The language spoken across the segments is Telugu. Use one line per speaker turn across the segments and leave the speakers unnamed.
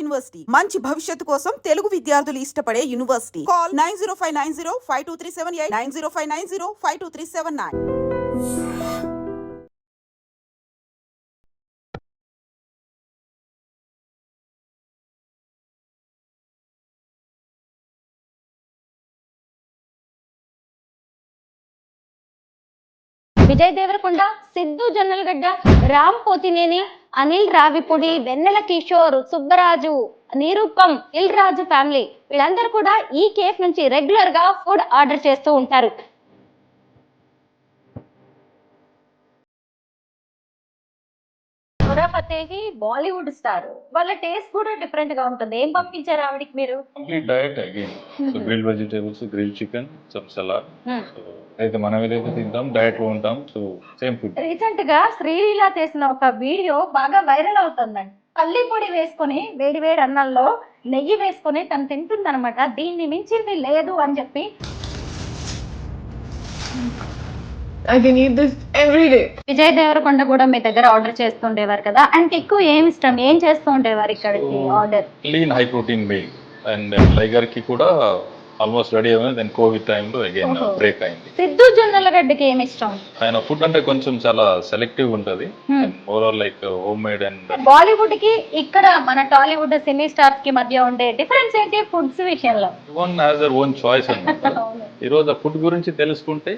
యూనివర్సిటీ మంచి భవిష్యత్తు కోసం తెలుగు విద్యార్థులు ఇష్టపడే యూనివర్సిటీ. కాల్ 9059052378 9059052379.
విజయ్ దేవరకొండ, సిద్ధు జొన్నలగడ్డ, రామ్ పోతినేని, అనిల్ రావిపూడి, వెన్నెల కిషోర్, సుబ్బరాజు, నిరూపం, ఇల్ రాజు ఫ్యామిలీ వీళ్ళందరూ కూడా ఈ కేఫ్ నుంచి రెగ్యులర్ గా ఫుడ్ ఆర్డర్ చేస్తూ ఉంటారు. ఫతేహి బాలీవుడ్ స్టార్, వాళ్ళ టేస్ట్ కూడా డిఫరెంట్ గా ఉంటుంది. ఏం పంపించారు ఆవిడకి మీరు?
Complete diet again. So grilled vegetables, grilled chicken, some salad. So అయితే మనం ఏదైతే తింటాం డయట్ లో ఉంటాం. So same food.
రీసెంట్ గా శ్రీలీల చేసిన ఒక వీడియో బాగా వైరల్ అవుతుందండి. పల్లి పొడి వేసుకొని వేడి వేడి అన్నంలో నెయ్యి వేసుకొని తను తింటుంది అనమాట. దీన్ని మించింది లేదు అని చెప్పి.
I can eat this every day.
Vijay Devarakonda కూడా మీ దగ్గర ఆర్డర్ చేస్తుండేవారు కదా, ఆయనకి ఎక్కువ ఏమి ఇష్టం, ఏం చేస్తూ ఉండేవారు ఇక్కడికి order?
Lean high protein meal. And Liger కి కూడా ఆల్మోస్ట్ రెడీ అయింది. దెన్ కోవిడ్ టైంలో అగైన్ బ్రేక్ అయింది.
సిద్ధు జొన్నలగడ్డకి ఏమి ఇష్టం?
ఆయన ఫుడ్ అంటే కొంచెం చాలా సెలెక్టివ్ ఉంటది. Overall like home made. And
Bollywood కి ఇక్కడ మన టాలీవుడ్ సినీ స్టార్స్ కి మధ్య ఉండే డిఫరెన్స్ ఏంటి ఫుడ్స్ విషయంలో?
One has their own choice అన్నమాట. ఈ రోజు ఫుడ్ గురించి తెలుసుకుంటే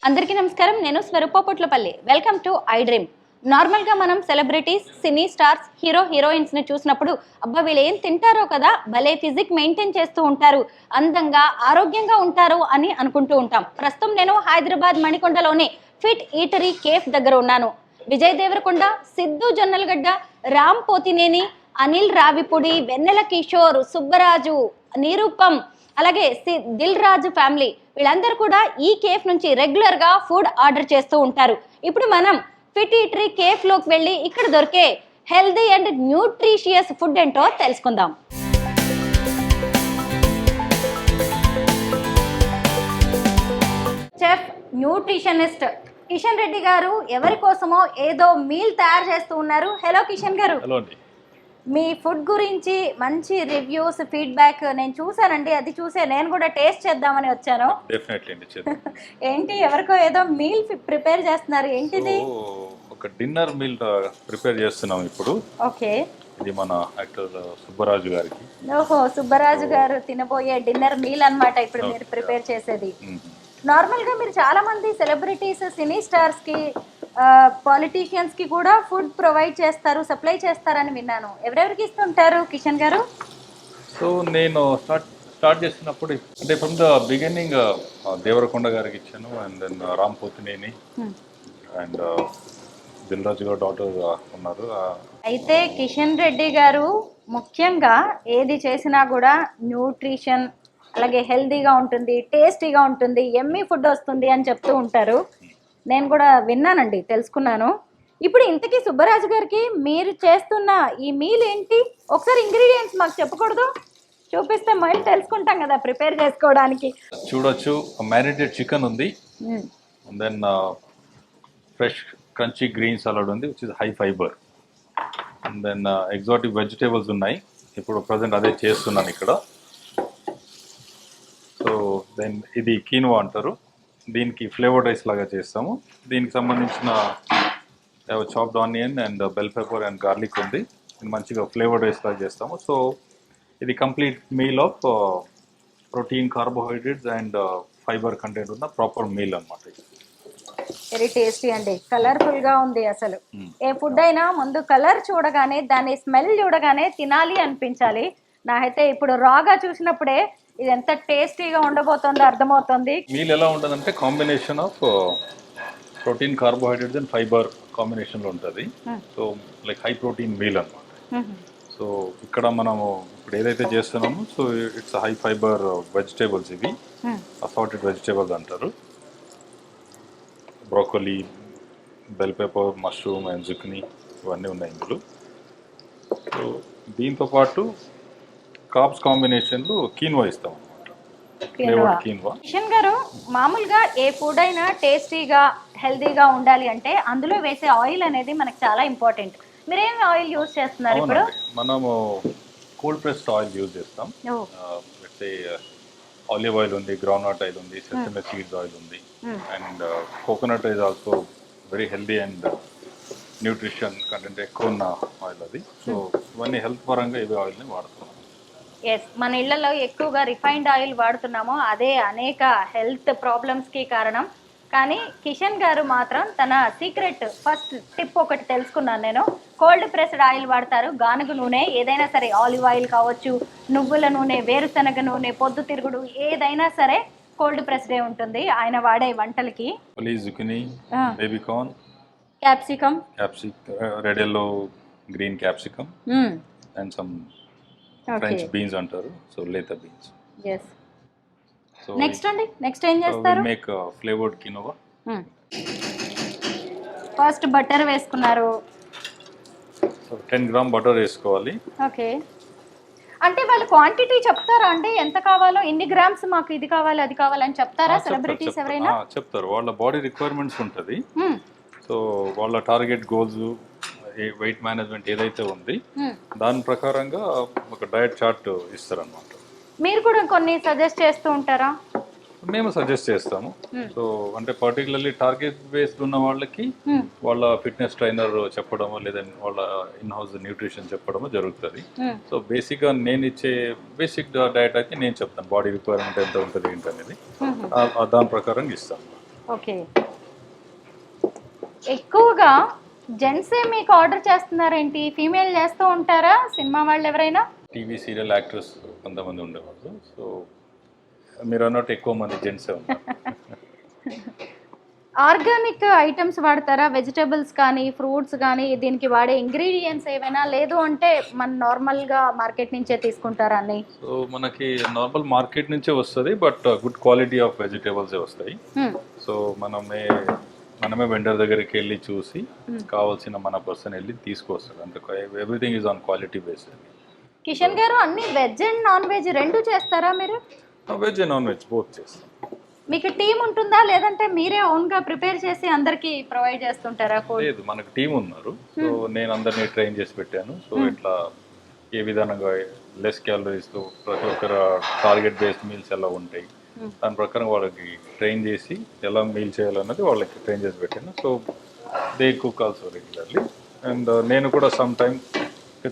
అందరికీ నమస్కారం, నేను Swaroopa Potlapalli. Welcome to I dream. నార్మల్గా మనం సెలబ్రిటీస్, సినీ స్టార్స్, హీరోయిన్స్ని చూసినప్పుడు అబ్బా వీళ్ళు ఏం తింటారో కదా, భలే ఫిజిక్ మెయింటైన్ చేస్తూ ఉంటారు, అందంగా ఆరోగ్యంగా ఉంటారు అని అనుకుంటూ ఉంటాం. ప్రస్తుతం నేను హైదరాబాద్ మణికొండలోని ఫిట్ ఈటరీ కేఫ్ దగ్గర ఉన్నాను. విజయ్ దేవరకొండ, సిద్ధు జొన్నలగడ్డ, రామ్ పోతినేని, అనిల్ రావిపూడి, వెన్నెల కిషోర్, సుబ్బరాజు, నిరూపం, అలాగే దిల్ రాజు ఫ్యామిలీ వీళ్ళందరూ కూడా ఈ కేఫ్ నుంచి రెగ్యులర్ గా ఫుడ్ ఆర్డర్ చేస్తూ ఉంటారు. ఇప్పుడు మనం ఫిట్ ఈటరీ కేఫ్ లోకి వెళ్ళి ఇక్కడ దొరికే హెల్దీ అండ్ న్యూట్రిషియస్ ఫుడ్ ఏంటో తెలుసుకుందాం. చెఫ్, న్యూట్రిషనిస్ట్ కిషన్ రెడ్డి గారు ఎవరి కోసమో ఏదో మీల్ తయారు చేస్తూ ఉన్నారు. హలో కిషన్ గారు. మీ ఫుడ్ గురించి మంచి రివ్యూస్, ఫీడ్బ్యాక్ నేను చూసానండి. అది చూసే నేను కూడా టేస్ట్ చేద్దామని వచ్చాను. ఏంటి, ఎవరికో ఏదో మీల్ ప్రిపేర్ చేస్తున్నారు, ఏంటిది?
ఒక డిన్నర్ మీల్ ప్రిపేర్ చేస్తున్నాం ఇప్పుడు.
ఓకే,
ఇది మన యాక్టర్ సుబ్బరాజు గారికి.
ఓహో, సుబ్బరాజు గారు తినబోయే డిన్నర్ మీల్ అన్నమాట ఇప్పుడు మీరు ప్రిపేర్ చేసేది. నార్మల్ గా మీరు చాలా మంది సెలబ్రిటీస్, సినీ స్టార్స్ కి, పాలిటీషియన్స్ కి కూడా ఫుడ్ ప్రొవైడ్ చేస్తారు, సప్లై చేస్తారని విన్నాను. ఎవరెవరికి ఇస్తుంటారు కిషన్ గారు?
సో నేను స్టార్ట్ చేసినప్పుడు అంటే ఫ్రమ్ ద బిగినింగ్ దేవరకొండ గారికి ఇచ్చాను. And then Ram Pothineni and Dil Raju garu daughter ఉన్నారు.
అయితే కిషన్ రెడ్డి గారు ముఖ్యంగా ఏది చేసినా కూడా న్యూట్రిషన్, అలాగే హెల్దీగా ఉంటుంది, టేస్టీగా ఉంటుంది, ఎమ్మీ ఫుడ్ వస్తుంది అని చెప్తూ ఉంటారు. నేను కూడా విన్నానండి, తెలుసుకున్నాను. ఇప్పుడు ఇంతకీ సుబ్బరాజు గారికి మీరు చేస్తున్న ఈ మీల్ ఏంటి? ఒకసారి ఇంగ్రీడియంట్స్ మాకు చెప్పకూడదు? చూపిస్తే మళ్ళీ తెలుసుకుంటాం కదా ప్రిపేర్ చేసుకోవడానికి.
చూడొచ్చు, మ్యారినేటెడ్ చికెన్ ఉంది. Then fresh crunchy green salad ఉంది, which is high fibre. And then exotic vegetables ఉన్నాయి. ఇప్పుడు ప్రజెంట్ అదే చేస్తున్నాను ఇక్కడ. సో దెన్ ఇది కీన్వా అంటారు. దీనికి ఫ్లేవర్డ్ రైస్ లాగా చేస్తాము. దీనికి సంబంధించిన chopped onion and bell pepper and garlic ఉంది. మంచిగా ఫ్లేవర్డ్ రైస్ లాగా చేస్తాము. సో ఇది complete meal of protein, carbohydrates and fibre content ఉన్న ప్రాపర్ మీల్ అన్నమాట.
వెరీ టేస్టీ అండి, కలర్ఫుల్ గా ఉంది. అసలు ఏ ఫుడ్ అయినా ముందు కలర్ చూడగానే, దాని స్మెల్ చూడగానే తినాలి అనిపించాలి. నాకైతే ఇప్పుడు రాగా చూసినప్పుడే ఇది ఎంత టేస్టీగా ఉండబోతుందో అర్థమవుతుంది.
మీల్ ఎలా ఉంటుందంటే combination of protein, carbohydrates and fibre combination లో ఉంటుంది. So like high protein meal అన్నమాట. సో ఇక్కడ మనము ఇప్పుడు ఏదైతే చేస్తున్నామో, so it's high fibre vegetables. ఇవి అసార్టెడ్ వెజిటేబుల్స్ అంటారు. Broccoli, bell pepper, mushroom and zucchini ఇవన్నీ ఉన్నాయి ఇందులో. సో దీంతో పాటు కార్బ్స్ కాంబినేషన్లో కీన్వా ఇస్తాం అన్నమాట. Flavoured quinoa.
కిషన్ గారు, మామూలుగా ఏ ఫుడ్ అయినా టేస్టీగా హెల్తీగా ఉండాలి అంటే అందులో వేసే ఆయిల్ అనేది మనకు చాలా ఇంపార్టెంట్. మీరేం ఆయిల్ యూజ్ చేస్తున్నారు ఇప్పుడు?
మనము కోల్డ్ ప్రెస్డ్ ఆయిల్ యూజ్ చేస్తాం. ఆలివ్ ఆయిల్ ఉంది, గ్రౌండ్నట్ ఆయిల్ ఉంది, సెసమే సీడ్స్ ఆయిల్ ఉంది, and coconut is also very healthy and nutrition content ఎక్కువ ఉన్న ఆయిల్ అది. సో ఇవన్నీ హెల్త్ పరంగా ఇవి ఆయిల్ని వాడుతున్నాం.
ఎస్, మన ఇళ్లలో ఎక్కువగా రిఫైన్డ్ ఆయిల్ వాడుతున్నాము, అదే అనేక హెల్త్ ప్రాబ్లమ్స్కి కారణం. కానీ కిషన్ గారు మాత్రం తన సీక్రెట్ ఫస్ట్ టిప్ ఒకటి తెలుసుకున్నాను నేను. కోల్డ్ ప్రెస్డ్ ఆయిల్ వాడతారు, గానుగ నూనె, ఏదైనా సరే ఆలివ్ ఆయిల్ కావచ్చు, నువ్వుల నూనె, వేరుశనగ నూనె, పొద్దుతిరుగుడు, ఏదైనా సరే కోల్డ్ ప్రెస్డే ఉంటుంది ఆయన వాడే వంటలకి.
Zucchini, baby corn,
capsicum,
red yellow green capsicum and some French beans అంటారు, సో లేత బీన్స్.
ఎస్. సో నెక్స్ట్ అండి, నెక్స్ట్ ఏం చేస్తారు?
Make flavoured quinoa.
First butter వేసుకున్నారు.
సో 10 గ్రామ్ బటర్ వేసుకోవాలి.
ఓకే. అంటే వాళ్ళు క్వాంటిటీ చెప్తారా అండి, ఎంత కావాలో, ఇన్ని గ్రామ్స్ మాకు ఇది కావాలి అది కావాలని చెప్తారా సెలబ్రిటీస్ ఎవరైనా?
చెప్తారు, వాళ్ళ బాడీ రిక్వైర్మెంట్స్ ఉంటుంది. సో వాళ్ళ టార్గెట్ గోల్స్, వెయిట్ మేనేజ్మెంట్ ఏదైతే ఉంది దాని ప్రకారంగా ఒక డయట్ చార్ట్ ఇస్తారన్నమాట.
మీరు కూడా కొన్ని సజెస్ట్ చేస్తూ ఉంటారా?
మేము సజెస్ట్ చేస్తాము. సో అంటే పర్టికులర్లీ టార్గెట్ బేస్డ్ ఉన్న వాళ్ళకి వాళ్ళ ఫిట్నెస్ ట్రైనర్ చెప్పడమో లేదంటే వాళ్ళ ఇన్ హౌస్ న్యూట్రిషన్ చెప్పడమో జరుగుతుంది. సో బేసిక్గా నేను ఇచ్చే బేసిక్ డయట్ అయితే నేను చెప్తాను, బాడీ రిక్వైర్మెంట్ ఎంత ఉంటుంది ఏంటనేది దాని ప్రకారం ఇస్తాను.
ఓకే. ఎక్కువగా జెంట్సే మీకు ఆర్డర్ చేస్తున్నారేంటి, ఫీమేల్ చేస్తూ ఉంటారా సినిమా వాళ్ళు ఎవరైనా?
టీవీ సీరియల్ యాక్టర్స్ కొంతమంది ఉండేవాళ్ళు. సో మీరు అన్నట్టు ఎక్కువ మంది జెంట్సే ఉన్నారు.
ఆర్గానిక్ ఐటమ్స్ వాడతారా, వెజిటబుల్స్ కానీ ఫ్రూట్స్ కానీ? దీనికి వాడే ఇంగ్రీడియంట్స్ ఏమైనా లేదు అంటే మన నార్మల్గా మార్కెట్ నుంచే తీసుకుంటారా అన్ని?
సో మనకి నార్మల్ మార్కెట్ నుంచే వస్తుంది, బట్ గుడ్ క్వాలిటీ ఆఫ్ వెజిటేబుల్సే వస్తాయి. సో మనమే వెండర్ దగ్గరికి వెళ్ళి చూసి కావాల్సిన మన పర్సన్ వెళ్ళి తీసుకొస్తారు. అంటే everything is on quality based.
Kishan గారు, అన్ని వెజ్ అండ్ నాన్ వెజ్ రెండు చేస్తారా మీరు?
Veg and non veg both చేస్తాం.
మీకు టీం ఉంటుందా లేదంటే మీరే ఓన్గా ప్రిపేర్ చేసి అందరికి ప్రొవైడ్ చేస్తుంటారా?
లేదు, మనకు టీం ఉన్నారు. సో నేను అందరినీ ట్రైన్ చేసి పెట్టాను. సో ఇట్లా ఏ విధానంగా లెస్ క్యాలరీస్తో ప్రతి ఒక్కరు టార్గెట్ బేస్డ్ మీల్స్ ఎలా ఉంటాయి దాని ప్రకారం వాళ్ళకి ట్రైన్ చేసి ఎలా మీల్ చేయాలన్నది వాళ్ళకి ట్రైన్ చేసి పెట్టాను. So they cook also regularly. And నేను కూడా సమ్ టైమ్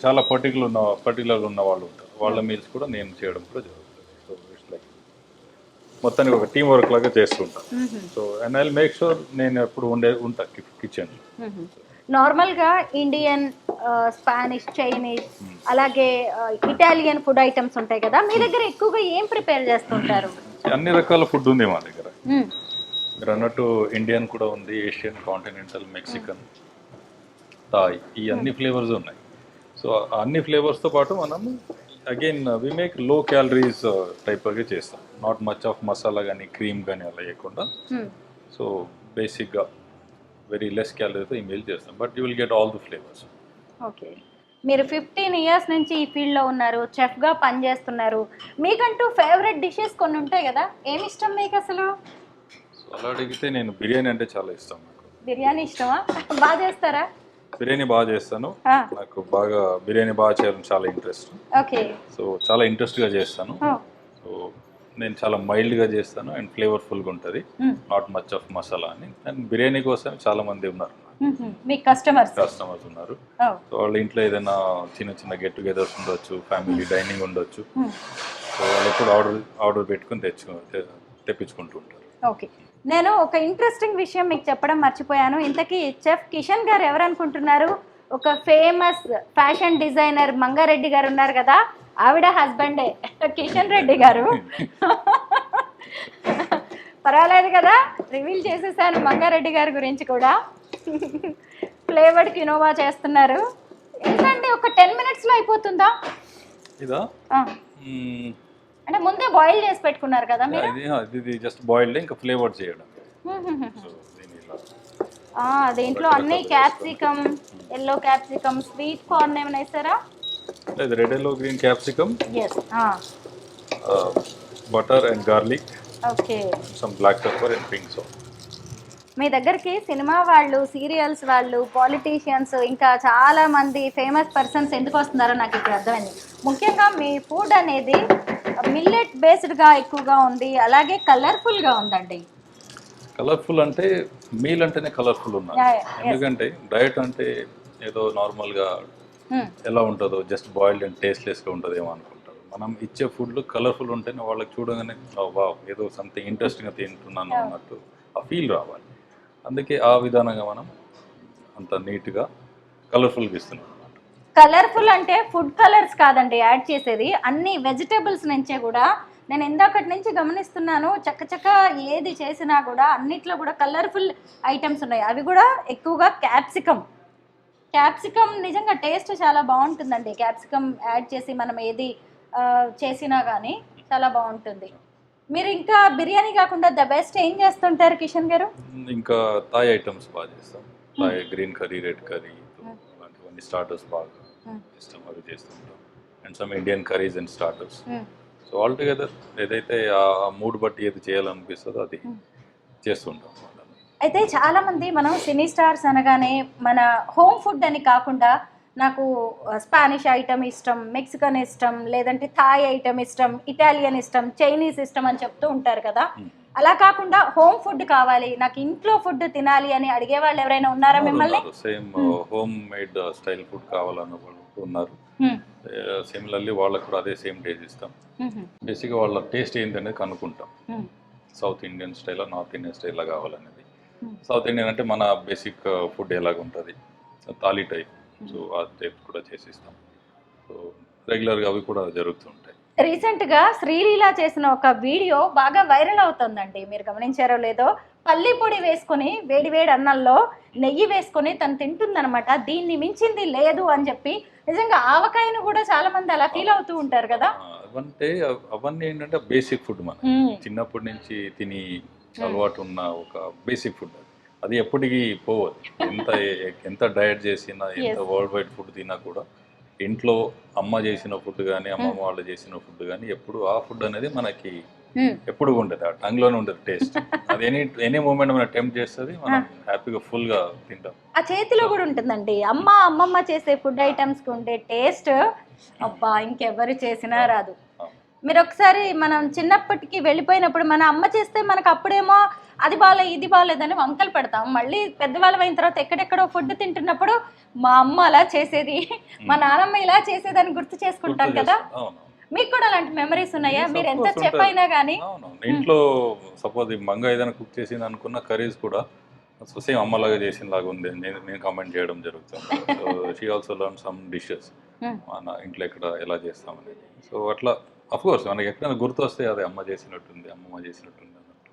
చాలా పర్టికులర్ ఉన్న వాళ్ళు ఉంటారు, వాళ్ళ మీల్స్ కూడా నేను చేయడం కూడా జరుగుతుంది. సో ఇట్స్ లైక్ మొత్తానికి ఒక టీం వర్క్ లాగా చేస్తుంటాను. So and I will make sure నేను ఎప్పుడు ఉంటా కిచెన్.
నార్మల్గా ఇండియన్, స్పానిష్, చైనీస్, అలాగే ఇటాలియన్ ఫుడ్ ఐటమ్స్ ఉంటాయి కదా, మీ దగ్గర ఎక్కువగా ఏం ప్రిపేర్ చేస్తుంటారు?
అన్ని రకాల ఫుడ్ ఉంది మా దగ్గర. మీరు అన్నట్టు ఇండియన్ కూడా ఉంది, ఏషియన్, కాంటినెంటల్, మెక్సికన్, థాయ్, ఈ అన్ని ఫ్లేవర్స్ ఉన్నాయి. సో అన్ని ఫ్లేవర్స్తో పాటు మనము అగైన్ వి మేక్ లో క్యాలరీస్ టైప్గా చేస్తాం. నాట్ మచ్ ఆఫ్ మసాలా కానీ క్రీమ్ కానీ అలా లేకుండా. సో బేసిక్గా వెరీ లెస్ క్యాలరీతో ఈ మీల్ చేస్తాం, but you will get all the flavours.
Okay. మీరు 15 ఇయర్స్ నుంచి ఈ ఫీల్డ్లో ఉన్నారు, చెఫ్గా పనిచేస్తున్నారు. మీకంటూ ఫేవరెట్ డిషెస్ కొన్ని ఉంటాయి కదా, ఏమి ఇష్టం మీకు అసలు?
సో అలా అడిగితే నేను బిర్యానీ అంటే చాలా ఇష్టం. నాకు
బిర్యానీ ఇష్టమా? బాగా చేస్తారా?
బిర్యానీ బాగా చేస్తాను. నాకు బిర్యానీ బాగా చేయడం చాలా ఇంట్రెస్ట్.
ఓకే.
సో చాలా ఇంట్రెస్ట్గా చేస్తాను. సో నేను చాలా మైల్డ్గా చేస్తాను అండ్ ఫ్లేవర్ఫుల్గా ఉంటుంది, నాట్ మచ్ ఆఫ్ మసాలా అని. అండ్ బిర్యానీ కోసం చాలా మంది ఉన్నారు,
మీ కస్టమర్స్
ఉన్నారు. సో వాళ్ళ ఇంట్లో ఏదైనా చిన్న గెట్ టుగెదర్స్ ఉండొచ్చు, ఫ్యామిలీ డైనింగ్ ఉండొచ్చు. సో వాళ్ళు ఎప్పుడు ఆర్డర్ పెట్టుకుని తెప్పించుకుంటూ ఉంటారు.
ఓకే. నేను ఒక ఇంట్రెస్టింగ్ విషయం మీకు చెప్పడం మర్చిపోయాను. ఇంతకీ చెఫ్ కిషన్ గారు ఎవరనుకుంటున్నారు? ఒక ఫేమస్ ఫ్యాషన్ డిజైనర్ మంగారెడ్డి గారు ఉన్నారు కదా, ఆవిడ హస్బెండే కిషన్ రెడ్డి గారు. పర్వాలేదు కదా, రివీల్ చేసేసాను మంగారెడ్డి గారి గురించి కూడా. ఫ్లేవర్డ్ కినోవా చేస్తున్నారు. ఏంటంటే ఒక 10 minutesలో అయిపోతుందా
ఇదా?
అంటే ముందే బాయిల్ చేసి పెట్టుకున్నారు కదా మీరు?
ఇది జస్ట్ బాయిల్డ్, ఇంకా ఫ్లేవర్ చేయడం.
దీంట్లో అన్ని capsicum, yellow capsicum, sweet corn ఏమైనా వేసారా?
Red yellow green capsicum, butter and garlic,
okay.
Some black pepper and pink salt.
మీ దగ్గరికి సినిమా వాళ్ళు, సీరియల్స్ వాళ్ళు, పాలిటీషియన్స్ ఇంకా చాలా మంది ఫేమస్ పర్సన్స్ ఎందుకు వస్తున్నారో నాకు ఇప్పుడు అర్థమైంది. ముఖ్యంగా మీ ఫుడ్ అనేది మిల్లెట్ బేస్డ్గా ఎక్కువగా ఉంది, అలాగే కలర్ఫుల్గా ఉందండి.
కలర్ఫుల్ అంటే మీల్ అంటేనే కలర్ఫుల్ ఉన్నారు.
Yeah, yeah, yes.
ఎందుకంటే డయట్ అంటే ఏదో నార్మల్గా ఎలా ఉంటుందో జస్ట్ బాయిల్డ్ అండ్ టేస్ట్లెస్గా ఉంటుందేమో అనుకుంటారు. మనం ఇచ్చే ఫుడ్లు కలర్ఫుల్ ఉంటేనే వాళ్ళకి చూడగానే వా ఏదో సంథింగ్ ఇంట్రెస్టింగ్గా తింటున్నాను అన్నట్టు ఆ ఫీల్ రావాలి. అందుకే ఆ విధానంగా మనం అంత నీట్గా కలర్ఫుల్గా ఇస్తున్నాం అన్నమాట.
కలర్ఫుల్ అంటే ఫుడ్ కలర్స్ కాదండి యాడ్ చేసేది, అన్ని వెజిటేబుల్స్ నుంచే కూడా. నేను ఇందాకటి నుంచి గమనిస్తున్నాను, చక్క ఏది చేసినా కూడా అన్నిట్లో కూడా కలర్ఫుల్ ఐటమ్స్ ఉన్నాయి. అవి కూడా ఎక్కువగా క్యాప్సికమ్ నిజంగా టేస్ట్ చాలా బాగుంటుందండి. క్యాప్సికమ్ యాడ్ చేసి మనం ఏది చేసినా కానీ చాలా బాగుంటుంది. మీరు ఇంకా బిర్యానీ కాకుండా ద బెస్ట్ ఏం చేస్తుంటారు కిషన్ గారు?
ఇంకా థాయ్ ఐటమ్స్ బాగా చేస్తాం. Thai green curry, red curry అలాంటివన్నీ స్టార్టర్స్ బాగా ఇష్టం, అవి చేస్తుంటాం. And some Indian curries and starters. So all together ఏదైతే ఆ మూడ్ బట్టి ఏది చేయాలనిపిస్తుందో అది చేస్తుంటాం.
అయితే చాలామంది మనం సినీ స్టార్స్ అనగానే మన హోమ్ ఫుడ్ అని కాకుండా నాకు స్పానిష్ ఐటమ్ ఇష్టం, మెక్సికన్ ఇష్టం, లేదంటే థాయ్ ఐటమ్ ఇష్టం, ఇటాలియన్ ఇష్టం, చైనీస్ ఇష్టం అని చెప్తూ ఉంటారు కదా. అలా కాకుండా హోమ్ ఫుడ్ కావాలి, నాకు ఇంట్లో ఫుడ్ తినాలి అని అడిగే వాళ్ళు ఎవరైనా ఉన్నారా మిమ్మల్ని?
Same home made style food కావాలన్న వాళ్ళు ఉన్నారు. సిమిలర్లీ వాళ్ళకు కూడా అదే సేమ్ టేస్ట్ ఇస్తాం. బేసిక్గా వాళ్ళ టేస్ట్ ఏంటనేది కనుక్కుంటాం. సౌత్ ఇండియన్ స్టైలా, నార్త్ ఇండియన్ స్టైలా కావాలనేది. సౌత్ ఇండియన్ అంటే మన బేసిక్ ఫుడ్ ఎలాగ ఉంటుంది, థాలీ టైప్, సో ఆ టైప్ కూడా చేసిస్తాం. సో రెగ్యులర్గా అవి కూడా జరుగుతుంటాయి.
రీసెంట్గా శ్రీలీల చేసిన ఒక వీడియో బాగా వైరల్ అవుతుందండి, మీరు గమనించారో లేదో. పల్లి పొడి వేసుకొని వేడి అన్నంలో నెయ్యి వేసుకొని తను తింటుందనమాట. దీన్ని మించింది లేదు అని చెప్పి. నిజంగా ఆవకాయను కూడా చాలా మంది అలా ఫీల్ అవుతూ ఉంటారు కదా.
అవన్నీ ఏంటంటే బేసిక్ ఫుడ్, మన చిన్నప్పటి నుంచి తిని అలవాటు ఉన్న ఒక బేసిక్ ఫుడ్. అది ఎప్పటికీ పోవదు. ఎంత డయట్ చేసినా, ఎంత వరల్డ్ వైడ్ ఫుడ్ తిన్నా కూడా ఇంట్లో అమ్మ చేసిన ఫుడ్ కానీ, అమ్మమ్మ వాళ్ళు చేసిన ఫుడ్ కానీ ఎప్పుడు ఆ ఫుడ్ అనేది మనకి ఎప్పుడు ఉంటుంది, ఆ టంగ్లోనే ఉంటుంది టేస్ట్. అది ఎనీ మూమెంట్ మనం టెంప్ట్ చేస్తుంది, మనం హ్యాపీగా ఫుల్గా తింటాం.
ఆ చేతిలో కూడా ఉంటుందండి. అమ్మమ్మ చేసే ఫుడ్ ఐటమ్స్కి ఉండే టేస్ట్ అబ్బా ఇంకెవరు చేసినా రాదు. మీరు ఒకసారి మనం చిన్నప్పటికి వెళ్ళిపోయినప్పుడు మన అమ్మ చేస్తే మనకు అప్పుడేమో అది బాగాలేదు ఇది బాగాలేదని వంకలు పెడతాం. మళ్ళీ పెద్దవాళ్ళం అయిన తర్వాత ఎక్కడెక్కడో ఫుడ్ తింటున్నప్పుడు మా అమ్మ అలా చేసేది, మా నాన్నమ్మ ఇలా చేసేదని గుర్తు చేసుకుంటాం కదా. మీకు కూడా అలాంటి మెమరీస్ ఉన్నాయా? మీరు ఎంత చెఫ్ అయినా కానీ
ఇంట్లో సపోజ్ మంగ ఏదైనా కుక్ చేసింది అనుకున్న కర్రీస్ కూడా సో సేమ్ అమ్మలాగా చేసిన లాగా ఉంది నేను కామెంట్ చేయడం జరుగుతుంది. So she also learn some dishes మన ఇంట్లో ఎక్కడ ఎలా చేస్తామనేది. సో అట్లా అఫ్కోర్స్ మనకి ఎక్కడైనా గుర్తు వస్తే అదే అమ్మ చేసినట్టుంది, అమ్మమ్మ చేసినట్టుంది అన్నట్టు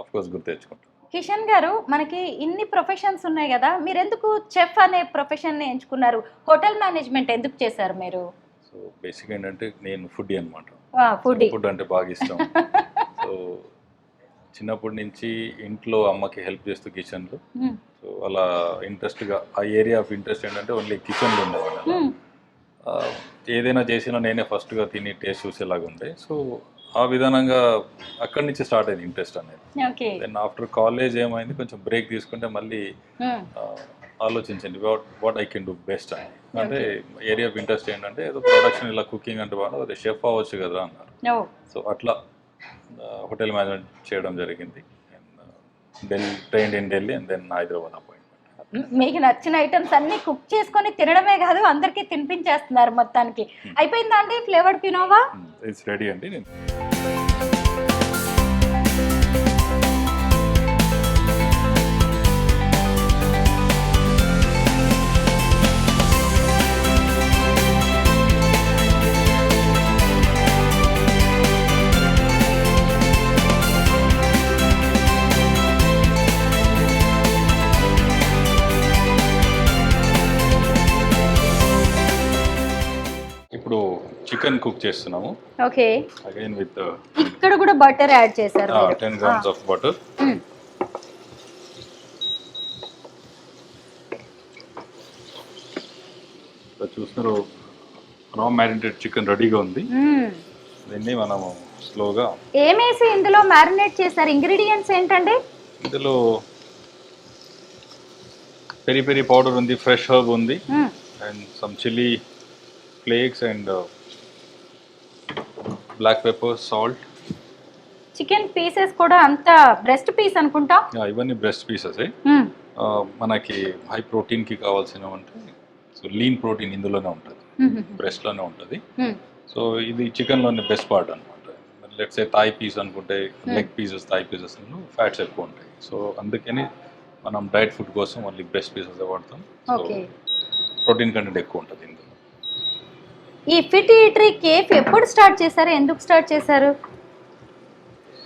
అఫ్కోర్స్ గుర్తు తెచ్చుకుంటాం.
కిషన్ గారు, మనకి ఇన్ని ప్రొఫెషన్స్ ఉన్నాయి కదా, మీరు ఎందుకు చెఫ్ అనే ప్రొఫెషన్ని ఎంచుకున్నారు? హోటల్ మేనేజ్మెంట్ ఎందుకు చేశారు మీరు?
సో బేసిక్ ఏంటంటే నేను ఫుడ్డీ అనమాట. ఫుడ్ అంటే బాగా ఇష్టం. సో చిన్నప్పటి నుంచి ఇంట్లో అమ్మకి హెల్ప్ చేస్తూ కిచెన్లో, సో అలా ఇంట్రెస్ట్గా ఆ ఏరియా ఆఫ్ ఇంట్రెస్ట్ ఏంటంటే ఓన్లీ కిచెన్లో ఉండేవాళ్ళు. ఏదైనా చేసినా నేనే ఫస్ట్గా తిని టేస్ట్ చూసేలాగా ఉండే. సో ఆ విధానంగా అక్కడి నుంచి స్టార్ట్ అయింది ఇంట్రెస్ట్ అనేది. దెన్ ఆఫ్టర్ కాలేజ్ ఏమైంది, కొంచెం బ్రేక్ తీసుకుంటే మళ్ళీ ఆలోచించండి what I can do best అని. అంటే ఏరియా ఆఫ్ ఇంట్రెస్ట్ ఏంటంటే ఏదో ప్రొడక్షన్ ఇలా కుకింగ్ అంటే వాడు అదే షెఫ్ అవ్వచ్చు కదా అన్నారు. సో అట్లా హోటల్ మేనేజ్మెంట్ చేయడం జరిగింది. Trained in Delhi and then Hyderabad appointment.
మీకు నచ్చిన ఐటమ్స్ అన్ని కుక్ చేసుకొని తినడమే కాదు, అందరికీ తినిపించేస్తున్నారు మొత్తానికి. అయిపోయిందా అండి ఫ్లేవర్డ్ క్వినోవా?
ఇట్స్ రెడీ అండి. ఇప్పుడు చికెన్ కుక్ చేస్తున్నాము.
ఓకే.
అగైన్ విత్
ఇక్కడ కూడా బటర్ యాడ్ చేశారు.
10 grams ఆఫ్ బటర్. చూస్తున్నారు రా మ్యారినేటెడ్ చికెన్ రెడీగా ఉంది. దీన్ని మనము స్లోగా
ఏమేసి ఇందులో మ్యారినేట్ చేశారు? ఇంగ్రీడియంట్స్ ఏంటండి?
ఇందులో పెరి పెరి పౌడర్ ఉంది, ఫ్రెష్ హర్బ్ ఉంది, and some chilli flakes and black pepper, salt.
Chicken pieces కూడా అంతా బ్రెస్ట్ పీస్ అనుకుంటా.
ఇవన్నీ బ్రెస్ట్ పీసెస్. మనకి హై ప్రోటీన్కి కావాల్సినవి అంటే సో లీన్ ప్రోటీన్ ఇందులోనే ఉంటుంది, బ్రెస్ట్లోనే ఉంటుంది. సో ఇది చికెన్లోనే బెస్ట్ పార్ట్ అనమాట. లెట్స్ ఏ థాయ్ పీస్ అనుకుంటే leg pieces, thigh pieces fats ఎక్కువ ఉంటాయి. సో అందుకని మనం డైట్ ఫుడ్ కోసం ఓన్లీ బ్రెస్ట్ పీసెస్ వాడతాం. సో ప్రోటీన్ కంటెంట్ ఎక్కువ ఉంటుంది ఇందులో.
ఈ ఫిట్ ఈటరీ కేఫ్ ఎప్పుడు స్టార్ట్ చేశారు, ఎందుకు స్టార్ట్ చేశారు?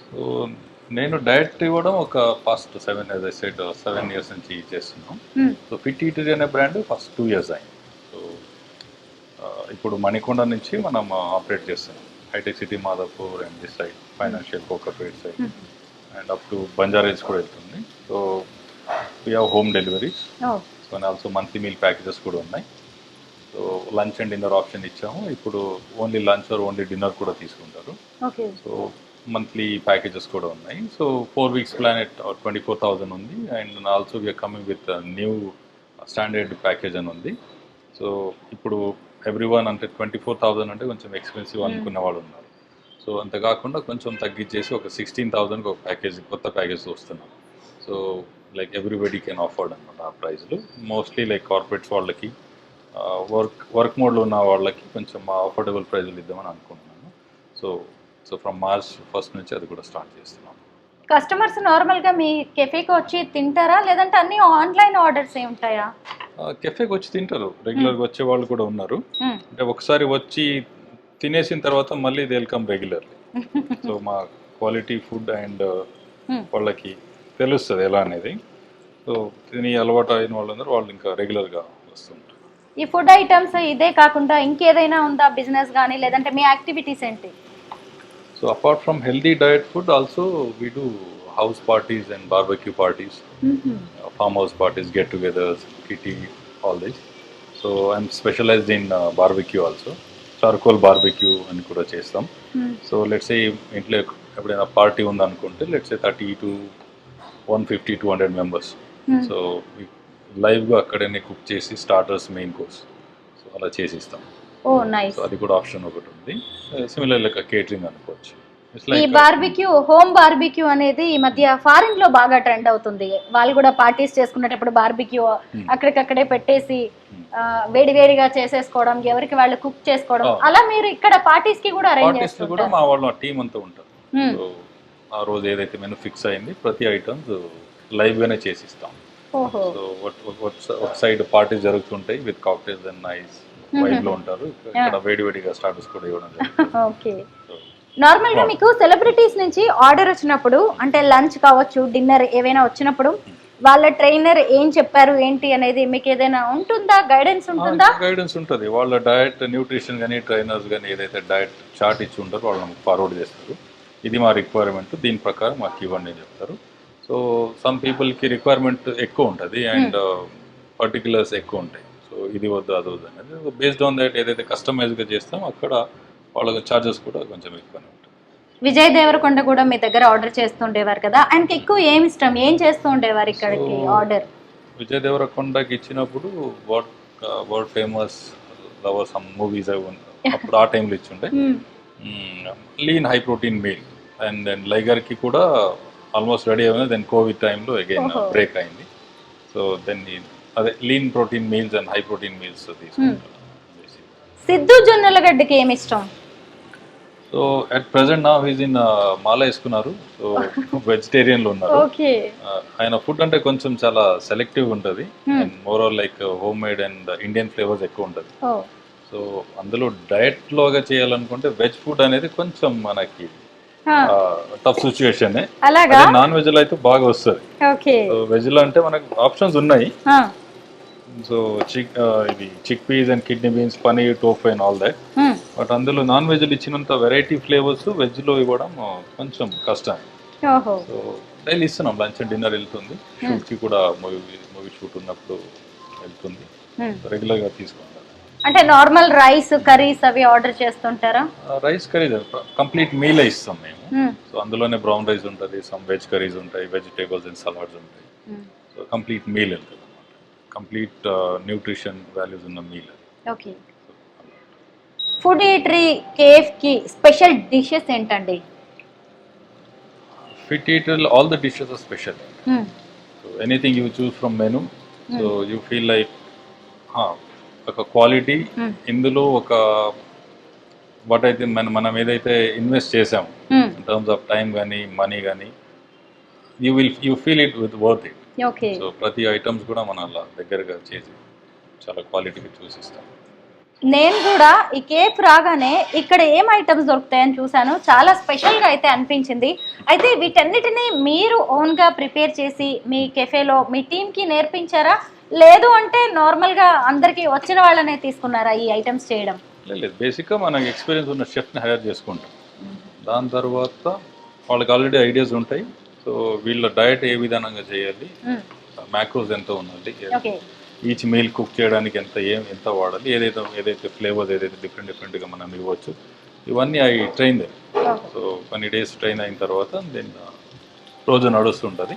సో నేను డైట్ ఇవ్వడం ఒక ఫస్ట్ 7 years నుంచి చేస్తున్నాం. సో ఫిట్ ఈటరీ అనే బ్రాండ్ ఫస్ట్ 2 years అయింది. సో ఇప్పుడు మణికొండ నుంచి మనం ఆపరేట్ చేస్తున్నాం. హైటెక్ City, Madhapur and this side financial Kokapet side and up to Banjara Hills కూడా వెళ్తుంది. So we have home deliveries. So and also monthly meal packages కూడా ఉన్నాయి. So lunch and dinner option ఇచ్చాము. ఇప్పుడు only lunch or only dinner కూడా తీసుకుంటారు. సో మంత్లీ ప్యాకేజెస్ కూడా ఉన్నాయి. సో 4 weeks ప్లాన్ ఎట్ 24,000 ఉంది. And also we are coming with new standard package అని ఉంది. సో ఇప్పుడు ఎవ్రీవన్ అంటే 24,000 అంటే కొంచెం ఎక్స్పెన్సివ్ అనుకున్న వాళ్ళు ఉన్నారు. సో అంతే కాకుండా కొంచెం తగ్గించేసి ఒక 16,000కి ఒక ప్యాకేజ్, కొత్త ప్యాకేజ్ వస్తున్నాం. So like everybody can afford అనమాట ఆ ప్రైస్లో. మోస్ట్లీ లైక్ కార్పొరేట్స్ వాళ్ళకి, వర్క్ మోడ్లో ఉన్న వాళ్ళకి కొంచెం అఫోర్డబుల్ ప్రైజ్లు ఇద్దామని అనుకుంటున్నాను. సో ఫ్రమ్ March 1st నుంచి అది కూడా స్టార్ట్ చేస్తున్నాం.
కస్టమర్స్ నార్మల్గా మీ కెఫేకి వచ్చి తింటారా, లేదంటే అన్ని ఆన్లైన్ ఆర్డర్స్ ఏ ఉంటాయా?
కెఫేకి వచ్చి తింటారు, రెగ్యులర్గా వచ్చే వాళ్ళు కూడా ఉన్నారు. అంటే ఒకసారి వచ్చి తినేసిన తర్వాత మళ్ళీ they will come regularly. So మా క్వాలిటీ ఫుడ్ అండ్ వాళ్ళకి తెలుస్తుంది ఎలా అనేది. సో తిని అలవాటు అయిన వాళ్ళందరూ వాళ్ళు ఇంకా రెగ్యులర్గా వస్తుంటారు.
ఈ ఫుడ్ ఐటమ్స్ ఇదే కాకుండా ఇంకేదైనా ఉందా బిజినెస్ కానీ, లేదంటే మీ యాక్టివిటీస్ ఏంటి?
So apart from healthy diet food, also we do house parties and barbecue parties, farmhouse parties, get-togethers, kitty, all this. So I'm specialized in barbecue also, charcoal barbecue and kuda chestam. So let's say intlo epudaina party undi anukunte, let's say 30 to 150, 200 members. So we live ga akkadene cook chesi starters, main course. So ala chesistam.
Oh nice.
So అది కూడా ఆప్షన్ ఒకటి ఉంది. సిమిలర్ లైక్ కేటరింగ్ అనుకోవచ్చు.
ఈ బార్బిక్యూ, హోమ్ బార్బిక్యూ అనేది ఈ మధ్య ఫారిన్ లో బాగా ట్రెండ్ అవుతుంది. వాళ్ళు కూడా పార్టీస్ చేసుకునేటప్పుడు బార్బిక్యూ అక్కడికక్కడే పెట్టేసి వేడివేడిగా చేసేసుకోవడం, ఎవరికి వాళ్ళు కుక్ చేసుకోవడం, అలా మీరు ఇక్కడ పార్టీస్ కి కూడా అరేంజ్ చేస్తారు?
కూడా మా వాళ్ళ టీం అంతా ఉంటారు. సో ఆ రోజు ఏదైతే మెనూ ఫిక్స్ అయింది ప్రతి ఐటమ్స్ లైవ్ గానే చేసిస్తాం. సో ఒక సైడ్ పార్టీస్ జరుగుతుంటాయి with cocktails and nice vibe లో ఉంటారు. ఇక్కడ వేడివేడిగా స్టార్టర్స్ కూడా ఇవ్వడం జరుగుతుంది.
ఓకే. నార్మల్ గా మీకు సెలబ్రిటీస్ నుంచి ఆర్డర్ వచ్చినప్పుడు, అంటే లంచ్ కావచ్చు, డిన్నర్ ఏవైనా వచ్చినప్పుడు వాళ్ళ ట్రైనర్ ఏం చెప్పారు ఏంటి అనేది మీకు ఏదైనా ఉంటుందా, గైడెన్స్ ఉంటుందా?
గైడెన్స్ ఉంటుంది. వాళ్ళ డయట్, న్యూట్రిషన్ కానీ ట్రైనర్స్ కానీ ఏదైతే డయట్ చార్ట్ ఇచ్చి ఉంటారో వాళ్ళు మనకు ఫార్వర్డ్ చేస్తారు. ఇది మా రిక్వైర్మెంట్, దీని ప్రకారం మాకు ఇవ్వండి అని చెప్తారు. సో సమ్ పీపుల్కి రిక్వైర్మెంట్ ఎక్కువ ఉంటుంది అండ్ పర్టికులర్స్ ఎక్కువ ఉంటాయి. సో ఇది వద్దు అది వద్దు అనేది బేస్డ్ ఆన్ దట్ ఏదైతే కస్టమైజ్గా చేస్తామో అక్కడ వాళ్ళ చార్జెస్ కూడా కొంచెం ఎక్కువనే ఉంటాయి.
విజయ్ దేవరకొండ కూడా మీ దగ్గర ఆర్డర్ చేస్తుండేవారు కదా, ఆయనకి ఎక్కువ ఏమి ఇష్టం, ఏం చేస్తూ ఉండేవారు ఇక్కడికి ఆర్డర్?
విజయ్ దేవరకొండకి ఇచ్చినప్పుడు world famous lover some movies అప్పుడు ఆ టైంలో ఇచ్చుండే lean high protein meal. And then లైగర్కి కూడా ఆల్మోస్ట్ రెడీ అయిపోయింది. దెన్ కోవిడ్ టైంలో అగైన్ బ్రేక్ అయింది. సో దెన్ అదే lean protein meals and high protein meals తీసుకుంటారు.
సిద్ధు జొన్నలగడ్డకి ఏమి ఇష్టం?
సో అట్ ప్రెసెంట్ నా హీజ్ ఇన్ మాల వేసుకున్నారు. సో వెజిటేరియన్లో ఉన్నారు. ఆయన ఫుడ్ అంటే కొంచెం చాలా సెలెక్టివ్ ఉంటుంది and more or like home made and Indian flavours ఎక్కువ ఉంటుంది. సో అందులో డయట్ లోగా చేయాలనుకుంటే వెజ్ ఫుడ్ అనేది కొంచెం మనకి టఫ్ సిచ్యువేషన్. నాన్ వెజ్ లో అయితే బాగా వస్తుంది. వెజ్ లో అంటే మనకు ఆప్షన్స్ ఉన్నాయి. సో ఇది chick peas and kidney beans, paneer, tofu and all that. But అందులో నాన్ వెజ్ ఇచ్చినంత వెరైటీ ఫ్లేవర్స్ వెజ్ లో ఇవ్వడం కొంచెం కష్టం. సో డైలీ ఇస్తున్నాం, లంచ్ అండ్ డిన్నర్ వెళ్తుంది. షూట్ కి కూడా మూవీ షూట్ ఉన్నప్పుడు వెళ్తుంది. రెగ్యులర్ గా తీసుకుంటాం.
అంటే నార్మల్ రైస్ కర్రీస్ అవి ఆర్డర్ చేస్తుంటారా?
రైస్ కర్రీ కంప్లీట్ మీల్ ఇస్తాం మేము. సో అందులోనే బ్రౌన్ రైస్ ఉంటుంది, సమ్ వెజ్ కర్రీస్ ఉంటాయి, వెజిటేబుల్స్ అండ్ సలాడ్స్ ఉంటాయి. సో కంప్లీట్ మీల్ ఉంటుంది అనమాట. కంప్లీట్ న్యూట్రిషన్ వాల్యూస్ ఉన్న మీల్.
ఓకే. ఫుడ్ ఈటరీ కేఫ్కి స్పెషల్ డిషెస్ ఏంటండి?
Fit Eater, all the dishes are special. So anything you choose from menu, so you feel like ఒక క్వాలిటీ ఇందులో ఒక వాట్ అయితే మనం ఏదైతే ఇన్వెస్ట్ చేసాం ఇన్ టర్మ్స్ ఆఫ్ టైం కానీ మనీ కానీ you feel it with worth it.
Okay.
So ప్రతి ఐటమ్స్ కూడా మనం అలా దగ్గరగా చేసి చాలా క్వాలిటీగా చూసిస్తాం.
నేను కూడా ఈ కేఫ్ రాగానే ఇక్కడ ఏం ఐటమ్స్ దొరుకుతాయని చూశాను. చాలా స్పెషల్గా అయితే అనిపించింది. అయితే వీటన్నిటిని మీరు ఓన్గా ప్రిపేర్ చేసి మీ కెఫేలో మీ టీమ్కి నేర్పించారా, లేదు అంటే నార్మల్గా అందరికీ వచ్చిన వాళ్ళనే తీసుకున్నారా ఈ ఐటమ్స్ చేయడం?
లేదు, బేసిక్గా మనకి ఎక్స్పీరియన్స్ ఉన్న షెఫ్ని హైర్ చేసుకుంటాం. దాని తర్వాత వాళ్ళకి ఆల్రెడీ ఐడియాస్ ఉంటాయి. సో వీళ్ళ డయట్ ఏ విధానంగా చేయాలి, మ్యాక్రోస్ ఎంత ఉన్నది, ఈచ్ మీల్ కుక్ చేయడానికి ఎంత వాడాలి, ఏదైతే ఫ్లేవర్స్ ఏదైతే డిఫరెంట్గా మనం ఇవ్వచ్చు, ఇవన్నీ అవి ట్రైన్. సో కొన్ని డేస్ ట్రైన్ అయిన తర్వాత రోజు నడుస్తుంటుంది.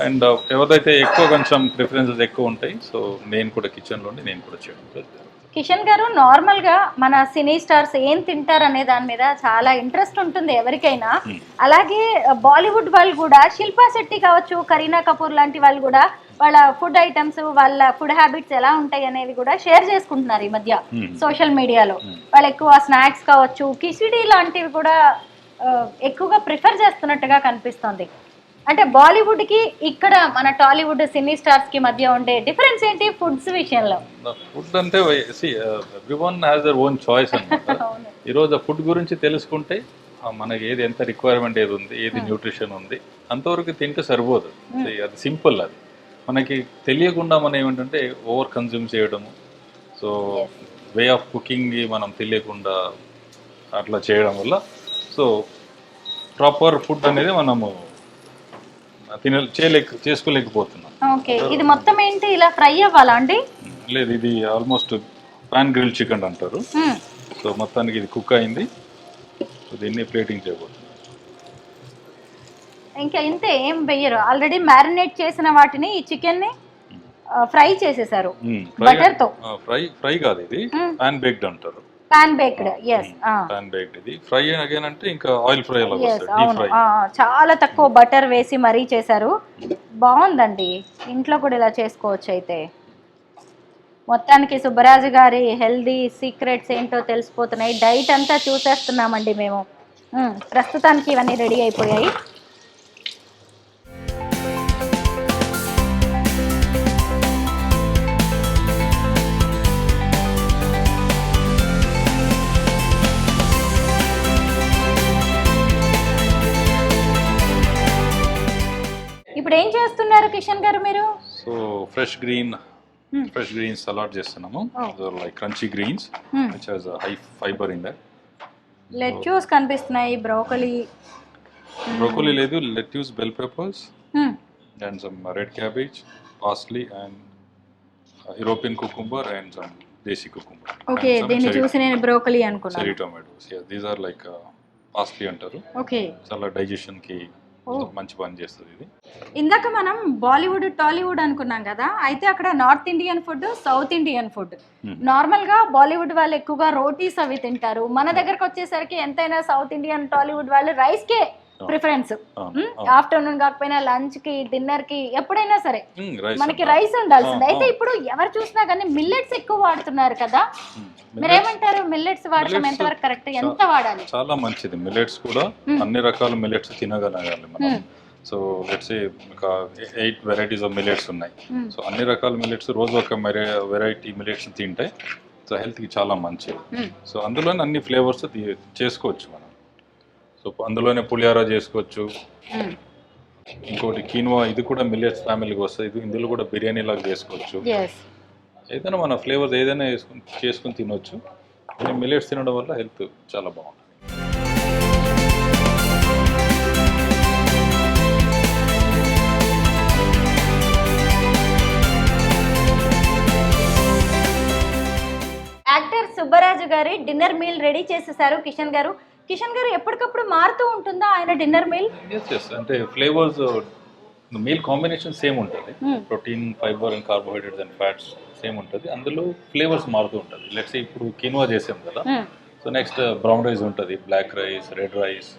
అండ్ ఎవరైతే ఎక్కువ కొంచెం ప్రిఫరెన్సెస్ ఎక్కువ ఉంటాయి, సో నేను కూడా కిచెన్లోనే నేను కూడా చేయడం.
కిషన్ గారు, నార్మల్గా మన సినీ స్టార్స్ ఏం తింటారు అనే దాని మీద చాలా ఇంట్రెస్ట్ ఉంటుంది ఎవరికైనా. అలాగే బాలీవుడ్ వాళ్ళు కూడా, శిల్పా శెట్టి కావచ్చు, కరీనా కపూర్ లాంటి వాళ్ళు కూడా వాళ్ళ ఫుడ్ ఐటమ్స్, వాళ్ళ ఫుడ్ హ్యాబిట్స్ ఎలా ఉంటాయి అనేవి కూడా షేర్ చేసుకుంటున్నారు ఈ మధ్య సోషల్ మీడియాలో. వాళ్ళు ఎక్కువ స్నాక్స్ కావచ్చు, కిచిడి లాంటివి కూడా ఎక్కువగా ప్రిఫర్ చేస్తున్నట్టుగా కనిపిస్తోంది. అంటే బాలీవుడ్కి ఇక్కడ మన టాలీవుడ్ సినీ స్టార్స్కి మధ్య ఉండే డిఫరెన్స్ ఏంటి ఫుడ్స్ విషయంలో?
ఫుడ్ అంటే everyone has their own choice అన్నమాట. ఈరోజు ఫుడ్ గురించి తెలుసుకుంటే మనకి ఏది ఎంత రిక్వైర్మెంట్ ఏది ఉంది, ఏది న్యూట్రిషన్ ఉంది, అంతవరకు తింటే సరిపోదు. అది సింపుల్. అది మనకి తెలియకుండా మనం ఏమిటంటే ఓవర్ కన్జ్యూమ్ చేయడము, సో వే ఆఫ్ కుకింగ్ మనం తెలియకుండా అట్లా చేయడం వల్ల సో ప్రాపర్ ఫుడ్ అనేది మనము చేసుకోలేకపోతున్నాం.
ఓకే. ఇది మొత్తం ఏంటి ఇలా ఫ్రై అవ్వాలా అండి?
లేదు, ఇది ఆల్మోస్ట్ పాన్ గ్రిల్ చికెన్ అంటారు. సో మొత్తానికి ఇది కుక్ అయింది. సో దీన్ని ప్లేటింగ్ చేయబోతుంది.
ఇంకా ఇంతే, ఏం వెయ్యరు. ఆల్రెడీ మ్యారినేట్ చేసిన వాటిని ఈ చికెన్ ని ఫ్రై చేసేసారు బటర్ తో.
ఫ్రై కాదు, ఇది పాన్ బేక్డ్ అంటారు.
Pan baked. yes,
pan baked. ఇది ఫ్రై అగైన్ అంటే ఇంకా ఆయిల్ ఫ్రై అలా వస్తుంది. Deep fry.
చాలా తక్కువ బటర్ వేసి మరీ చేశారు. బాగుందండి. ఇంట్లో కూడా ఇలా చేసుకోవచ్చు. అయితే మొత్తానికి సుబ్బరాజు గారి హెల్దీ సీక్రెట్స్ ఏంటో తెలిసిపోతున్నాయి. డైట్ అంతా చూసేస్తున్నామండి మేము. ప్రస్తుతానికి ఇవన్నీ రెడీ అయిపోయాయి. ఇప్పుడు ఏం చేస్తున్నారు కిషన్ గారు మీరు?
సో ఫ్రెష్ గ్రీన్ సలాడ్ చేస్తున్నాము. Like crunchy greens which has high fibre in that.
Lettuce కనిపిస్తున్నాయి, బ్రోకలీ
లేదు, lettuce, bell peppers and some red cabbage, parsley and European cucumber and some desi cucumber.
Okay, దీన్ని చూసి నేను బ్రోకలీ అనుకున్నాను.
Cherry tomatoes. These are like parsley అంటారు.
ఓకే.
చాలా డైజెషన్ కి మంచి పని చేస్తుంది ఇది.
ఇందాక మనం బాలీవుడ్ టాలీవుడ్ అనుకున్నాం కదా, అయితే అక్కడ north Indian food, south Indian food. Normal గా బాలీవుడ్ వాళ్ళు ఎక్కువగా రోటీస్ అవి తింటారు. మన దగ్గరకు వచ్చేసరికి ఎంతైనా సౌత్ ఇండియన్ టాలీవుడ్ వాళ్ళు రైస్ కే ప్రిఫరెన్స్. ఆఫ్టర్నూన్ కాకపోయినా లంచ్ కి, డిన్నర్ కి, ఎప్పుడైనా సరే మనకి రైస్ ఉండాల్సింది. అయితే ఇప్పుడు ఎవరు చూసినా కానీ మిల్లెట్స్ ఎక్కువ వాడుతున్నారు కదా, మీరేమంటారు? మిల్లెట్స్ వాడటం ఎంతవరకు కరెక్ట్, ఎంత వాడాలి?
చాలా మంచిది. మిల్లెట్స్ కూడా అన్ని రకాల మిల్లెట్స్ తినగలగాలి మనం. సో లెట్స్ సే ఒక 8 వెరైటీస్ ఆఫ్ మిల్లెట్స్ ఉన్నాయి. సో అన్ని రకాల మిల్లెట్స్ రోజు ఒక వెరైటీ మిల్లెట్స్ తింటే సో హెల్త్కి చాలా మంచిది. సో అందులోనే అన్ని ఫ్లేవర్స్ చేసుకోవచ్చు మనం. సో అందులోనే పులిహార చేసుకోవచ్చు. ఇంకోటి కీన్వా, ఇది కూడా మిల్లెట్స్ ఫ్యామిలీకి వస్తుంది. ఇందులో కూడా బిర్యానీ లాగా చేసుకోవచ్చు. ఏదైనా మన ఫ్లేవర్స్ ఏదైనా చేసుకుని తినొచ్చు. మిల్లెట్స్ తినడం వల్ల హెల్త్ చాలా బాగుంటుంది.
గారి డిన్నర్ మీల్ రెడీ చేసేసారు కిషన్ గారు. కిషన్ గారు ఎప్పటికప్పుడు మారుతూ ఉంటుందా ఆయన డిన్నర్ మీల్?
ఎస్ అంటే ఫ్లేవర్స్ మీల్ కాంబినేషన్ సేమ్ ఉంటుంది, protein, fibre and carbohydrates and fats same ఉంటుంది, అందులో ఫ్లేవర్స్ మారుతూ ఉంటుంది. లెట్స్ ఇప్పుడు కిన్వా చేసాం కదా, సో నెక్స్ట్ బ్రౌన్ రైస్ ఉంటుంది, black rice, red rice,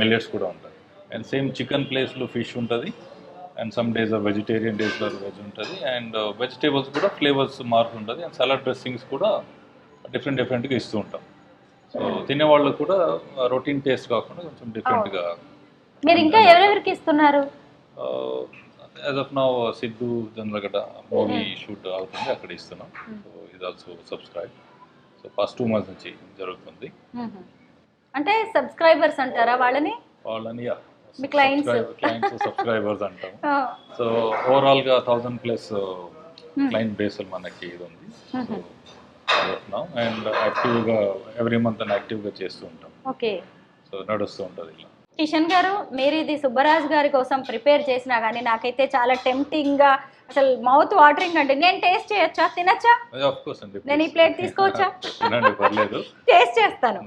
millets కూడా ఉంటుంది. అండ్ సేమ్ చికెన్ ప్లేస్లో ఫిష్ ఉంటుంది, అండ్ సమ్ డేస్ వెజిటేరియన్ డేస్లో వెజ్ ఉంటుంది, అండ్ వెజిటేబుల్స్ కూడా ఫ్లేవర్స్ మారుతుంటుంది, అండ్ సలాడ్ డ్రెస్సింగ్స్ కూడా డిఫరెంట్గా ఇస్తూ ఉంటాం. సో తినేవాళ్ళు కూడా రొటీన్ టేస్ట్ కాకుండా కొంచెం డిఫరెంట్గా.
మీరు ఇంకా ఎవరెవరికి ఇస్తున్నారు?
As of now Siddhu Jonnalagadda movie shoot అవుతుంది, అక్కడ ఇస్తున్నాం. సో ఇది also subscribe. So first 2 months నుంచి జరుగుతుంది.
అంటే సబ్స్క్రైబర్స్ అంటారా వాళ్ళని?
వాళ్ళని
మీ క్లయింట్స్
సబ్స్క్రైబర్స్ అంటాం. సో ఓవరాల్గా 1000+ క్లయింట్ బేస్ మనకి ఇది ఉంది. సో అండ్ యాక్టివ్గా ఎవ్రీ మంత్ యాక్టివ్గా చేస్తూ ఉంటాం.
ఓకే,
సో నడుస్తూ ఉంటుంది ఇలా.
కిషన్ గారు, మీరు ఇది సుబ్బరాజ్ గారి కోసం ప్రిపేర్ చేసినా కానీ నాకైతే చాలా టెంప్టింగ్గా, అసలు మౌత్ వాటరింగ్ అండి. నేను టేస్ట్ చేయొచ్చా, తినచ్చా?
ఆఫ్ కోర్స్ అండి,
నేను ఈ ప్లేట్ తీసుకోవచ్చా?
తినండి, పర్లేదు,
టేస్ట్ చేస్తాను.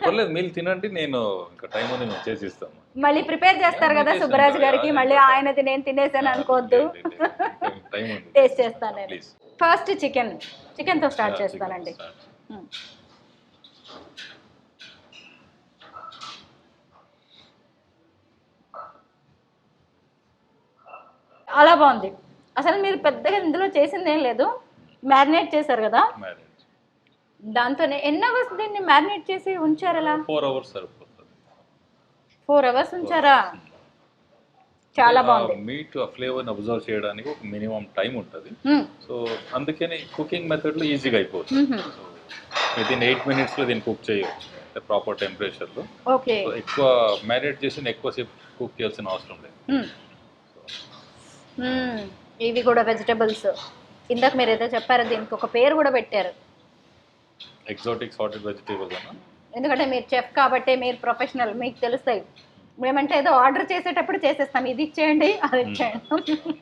పర్లేదు, మీరు తినండి, నేను ఇంకా టైం ఉంది మేము చేసి ఇస్తాము.
మళ్ళీ ప్రిపేర్ చేస్తారు కదా సుబ్బరాజ్ గారికి, మళ్ళీ ఆయనది నేను తినేసాను అనుకోవద్దు. టేస్ట్ చేస్తాను నేను. ఫస్ట్ చికెన్తో స్టార్ట్ చేస్తానండి. చాలా బాగుంది. అసలు మీరు పెద్దగా ఇందులో చేసింది ఏం లేదు, మ్యారినేట్ చేశారు కదా, దాంతోనే. ఎన్ని అవర్స్ దీన్ని మ్యారినేట్ చేసి ఉంచారు? అలా
4 hours సరిపోతుంది.
4 hours ఉంచారా? చాలా బాగుంది.
మీట్ ఆ ఫ్లేవర్ని అబ్జర్వ్ చేయడానికి ఒక మినిమం టైం ఉంటుంది. సో అందుకని కుకింగ్ మెథడ్లో ఈజీగా అయిపోతుంది. సో వితిన్ 8 minutesలో దీన్ని కుక్ చేయవచ్చు ప్రాపర్ టెంపరేచర్లో.
ఓకే,
ఎక్కువ మ్యారినేట్ చేసి ఎక్కువసేపు కుక్ చేయాల్సిన అవసరం లేదు.
ఇవి కూడా వెజిటబుల్స్. ఇందాక మీరు ఏదో చెప్పారు, దీనికి ఒక పేరు కూడా పెట్టారు,
ఎగ్జాటిక్ సార్టెడ్ వెజిటేబుల్స్ అన్న.
ఎందుకంటే మీరు చెఫ్ కాబట్టి, మీరు ప్రొఫెషనల్, మీకు తెలుస్తాయి. మేమంటే ఏదో ఆర్డర్ చేసేటప్పుడు చేసేస్తాం, ఇది ఇచ్చేయండి అది ఇచ్చేయండి.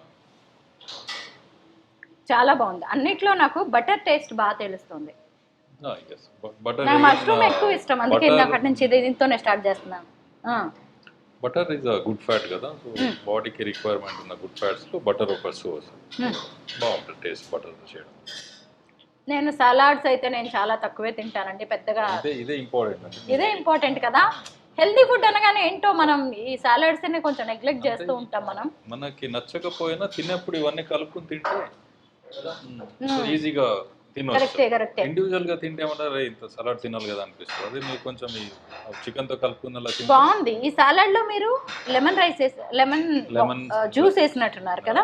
చాలా బాగుంది. అన్నిట్లో నాకు బటర్ టేస్ట్ బాగా తెలుస్తుంది. నాకు మష్రూమ్ ఎక్కువ ఇష్టం, అందుకే అక్కడి నుంచి దీంతోనే స్టార్ట్ చేస్తున్నాను.
Butter is a good fat కదా, సో బాడీకి రిక్వైర్మెంట్ ఉన్న గుడ్ ఫ్యాట్స్లో బటర్ ఒక సోర్స్. బాగుంటుంది టేస్ట్ బటర్ చేయడం.
నేను సలాడ్స్ అయితే నేను చాలా తక్కువే తింటానండి, పెద్దగా. ఇదే ఇంపార్టెంట్ కదా, హెల్తీ ఫుడ్ అనగానే ఏంటో మనం ఈ సాలడ్స్ ని కొంచెం నెగ్లెక్ట్ చేస్తూ ఉంటాం.
మనకి నచ్చకపోయినా తినేప్పుడు ఇవన్నీ కలుపుకొని తింటే ఈజీగా తినవచ్చు. ఇండివిజువల్ గా తింటే ఏమన్నా ఇంత సలాడ్ తినాలి కదా అనిపిస్తుంది. అదే మీరు కొంచెం ఈ చికెన్ తో కలుపుకున్న
బాగుంది. ఈ సాలడ్ లో మీరు లెమన్ రైస్ లెమన్ జ్యూస్ వేసినట్టున్నారు కదా.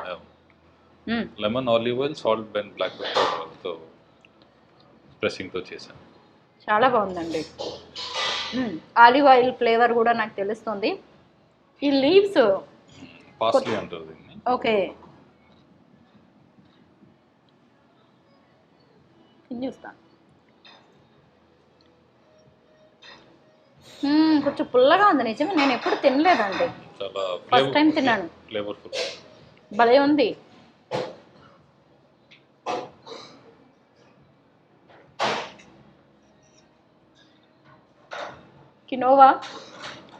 Lemon, olive oil, salt and black pepper తో డ్రెస్సింగ్ తో చేశాను.
చాలా బాగుందండి. ఆలివ్ ఆయిల్ ఫ్లేవర్ కూడా నాకు తెలుస్తుంది. ఈ లీవ్స్
పాస్లీ అంటారు దీన్ని.
ఓకే, చూస్తాను. కొంచెం పుల్లగా ఉంది, నిజమే. నేను ఎప్పుడు తినలేదండి, ఫస్ట్ టైం తిన్నాను.
ఫ్లేవర్ఫుల్,
భలే ఉంది. కినోవా